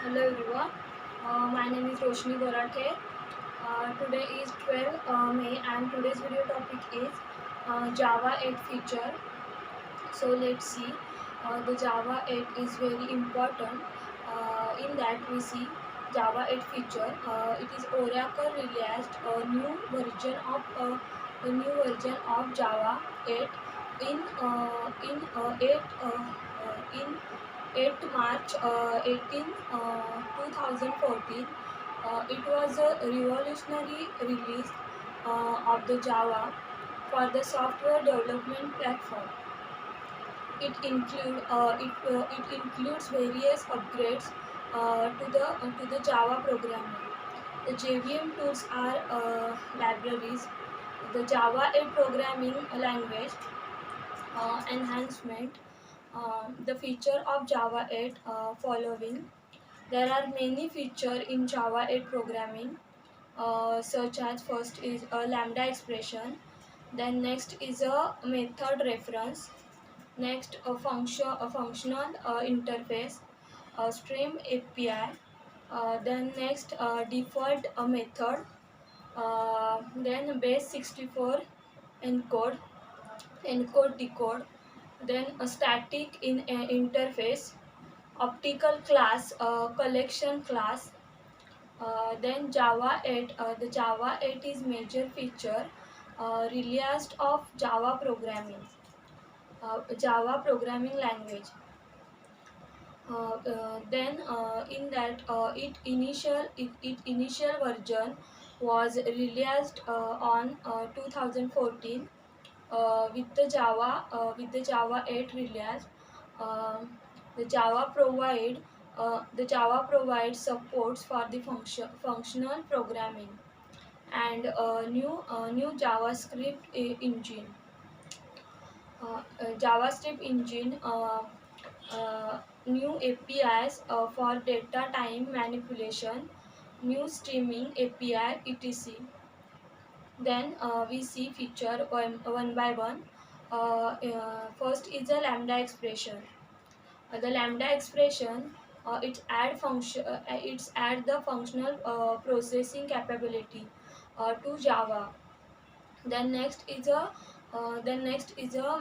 Hello everyone, my name is Roshni Gorathe. Today is 12 May and today's video topic is Java 8 feature. So let's see, the Java 8 is very important. In that we see Java 8 feature. It is Oracle released a new version of Java 8 in 8 in 8 March 2014. It was a revolutionary release of the Java for the software development platform. It includes various upgrades to the Java programming. The JVM tools are libraries. The Java 8 programming language enhancement. The feature of Java 8 following. There are many features in Java 8 programming, such as first is a lambda expression, then next is a method reference, next a functional interface, a stream API, then next default method, then base 64 encode, encode decode, then a static in interface, optical class, collection class, then Java 8. The Java 8 is major feature released of Java programming language. Then in that it initial version was released on 2014 with the Java 8 release. Um the Java provides supports for the functional programming and new JavaScript engine. JavaScript engine, new APIs for data time manipulation, new streaming API, etc. Then we see feature one by one. First is a lambda expression. The lambda expression, it's add the functional processing capability to Java. Then next is a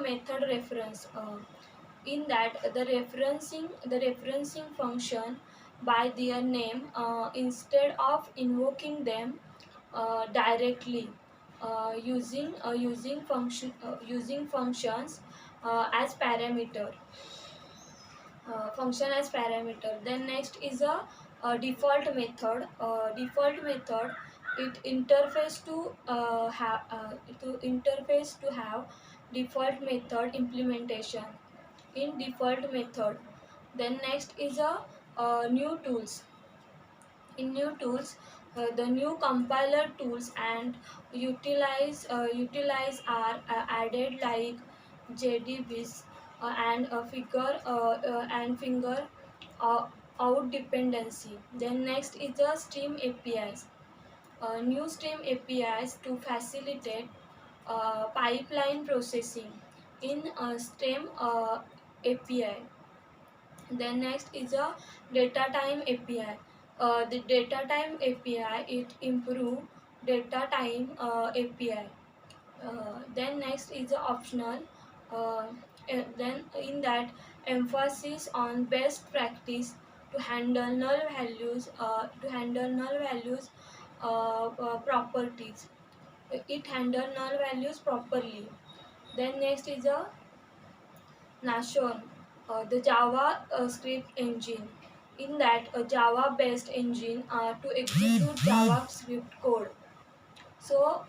method reference. In that the referencing function by their name instead of invoking them directly, using functions as parameter. Function as parameter. Then next is a default method. Default method, it interface to have default method implementation in default method. Then next is a new tools. In new tools, the new compiler tools and utilize are added, like JDBs and finger uh, out dependency. Then next is the stream APIs. New stream APIs to facilitate pipeline processing in stream API. Then next is a data time API. The data time API, it improve data time API. Then next is a optional. Uh, then in that, emphasis on best practice to handle null values properties. It handle null values properly. Then next is a Nashon, the Java script engine. In that, a Java-based engine to execute JavaScript code. So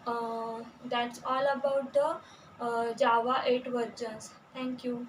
that's all about the Java 8 versions. Thank you.